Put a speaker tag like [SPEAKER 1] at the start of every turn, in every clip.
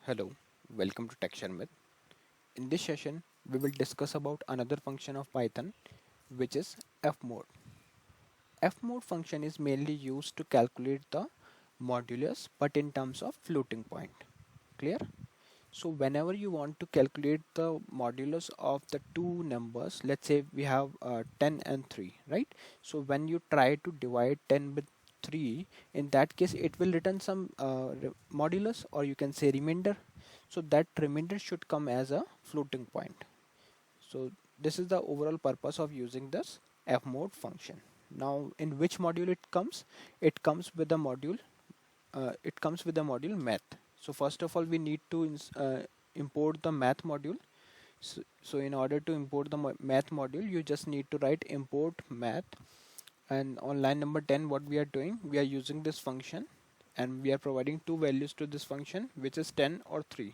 [SPEAKER 1] Hello, welcome to Sharmit. In this session, we will discuss about another function of Python, which is fmod. Fmod function is mainly used to calculate the modulus, but in terms of floating point. Clear? So whenever you want to calculate the modulus of the two numbers, let's say we have 10 and 3, right? So when you try to divide 10 with 3, in that case it will return some modulus, or you can say remainder. So that remainder should come as a floating point. So this is the overall purpose of using this fmod function. Now in which module it comes? It comes with the module math. So first of all, we need to import the math module. So in order to import the math module, you just need to write import math. And on line number 10, what we are doing, we are using this function and we are providing two values to this function, which is 10 or 3.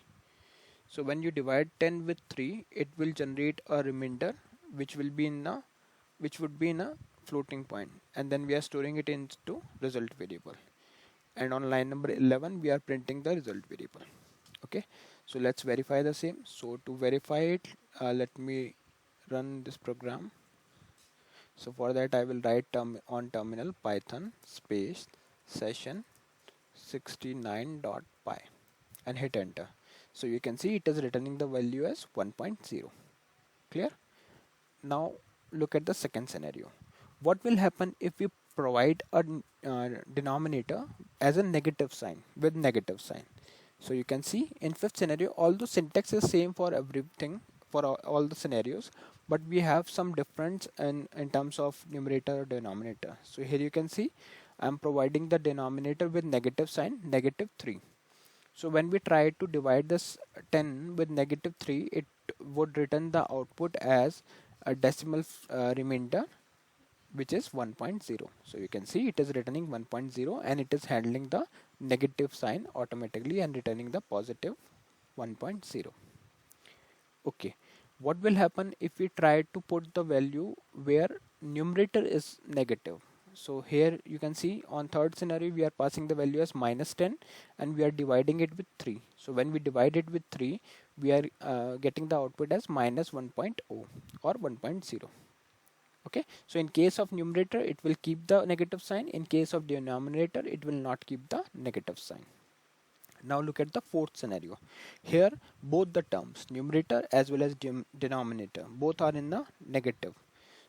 [SPEAKER 1] So when you divide 10 with 3, it will generate a remainder which will be in a which would be in a floating point, and then we are storing it into result variable. And on line number 11 we are printing the result variable. Okay, so let's verify the same. So to verify it, let me run this program. So for that I will write on terminal python space session 69.py and hit enter. So you can see it is returning the value as 1.0. Clear? Now look at the second scenario. What will happen if we provide a denominator as a negative sign with negative sign? So you can see in fifth scenario, although syntax is same for everything, for all the scenarios, but we have some difference in terms of numerator or denominator. So here you can see I'm providing the denominator with negative sign, negative 3. So when we try to divide this 10 with negative 3, it would return the output as a decimal remainder, which is 1.0. So you can see it is returning 1.0 and it is handling the negative sign automatically and returning the positive 1.0. Okay, what will happen if we try to put the value where numerator is negative? So here you can see on third scenario we are passing the value as minus 10 and we are dividing it with 3. So when we divide it with 3, we are getting the output as minus 1.0 or 1.0. Okay, so in case of numerator it will keep the negative sign, in case of denominator it will not keep the negative sign. Now look at the fourth scenario. Here both the terms numerator as well as denominator both are in the negative.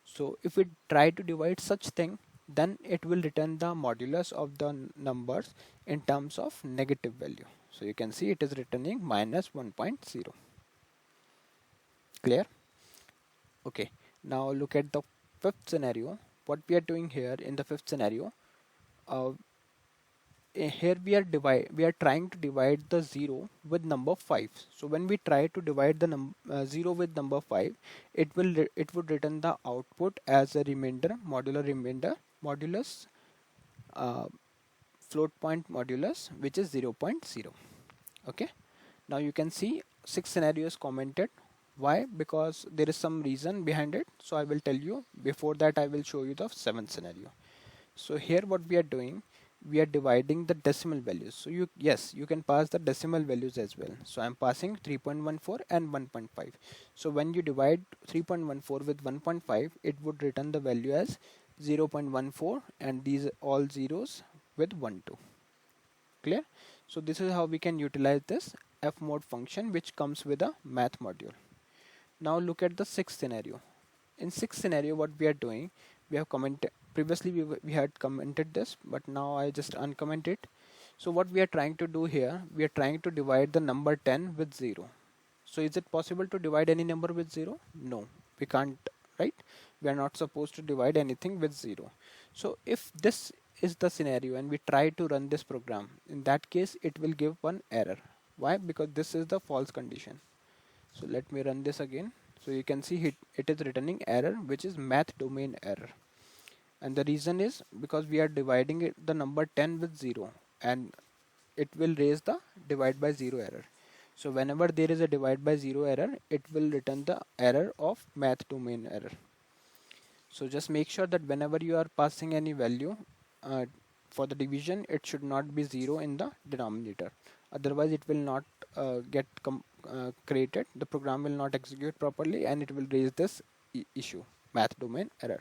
[SPEAKER 1] So if we try to divide such thing, then it will return the modulus of the numbers in terms of negative value. So you can see it is returning minus 1.0. Clear? Okay, now look at the fifth scenario. What we are doing here in the fifth scenario, uh, here we are trying to divide the 0 with number 5. So when we try to divide the 0 with number 5, it would return the output as a remainder, modular remainder, modulus, uh, float point modulus, which is 0.0. Okay, now you can see 6 scenarios commented. Why? Because there is some reason behind it, so I will tell you. Before that I will show you the seventh scenario. So here what we are doing, we are dividing the decimal values. So you can pass the decimal values as well. So I'm passing 3.14 and 1.5. So when you divide 3.14 with 1.5, it would return the value as 0.14 and these all zeros with 1 2. Clear? So this is how we can utilize this fmod function, which comes with a math module. Now look at the sixth scenario. In sixth scenario, what we are doing, we have commented previously, we had commented this, but now I just uncomment it. So what we are trying to do here, we are trying to divide the number 10 with 0. So is it possible to divide any number with 0? No, we can't, right? We are not supposed to divide anything with 0. So if this is the scenario and we try to run this program, in that case it will give one error. Why? Because this is the false condition. So let me run this again. So you can see it is returning error, which is math domain error. And the reason is because we are dividing the number 10 with 0 and it will raise the divide by 0 error. So whenever there is a divide by 0 error, it will return the error of math domain error. So just make sure that whenever you are passing any value uh, for the division, it should not be 0 in the denominator. otherwise it will not get created, the program will not execute properly, and it will raise this issue, math domain error.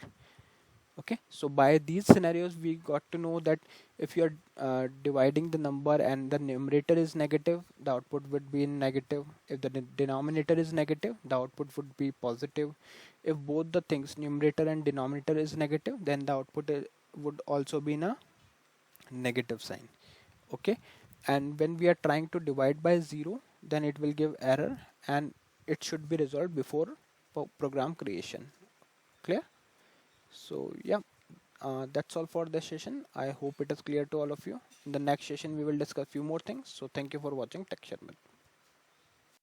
[SPEAKER 1] Okay, so by these scenarios we got to know that if you are dividing the number and the numerator is negative, the output would be in negative. If the denominator is negative, the output would be positive. If both the things, numerator and denominator, is negative, then the output would also be in a negative sign. Okay, and when we are trying to divide by 0, then it will give error, and it should be resolved before program creation. Clear? So yeah, that's all for this session. I hope it is clear to all of you. In the next session, we will discuss few more things. So thank you for watching Tech Sharmit.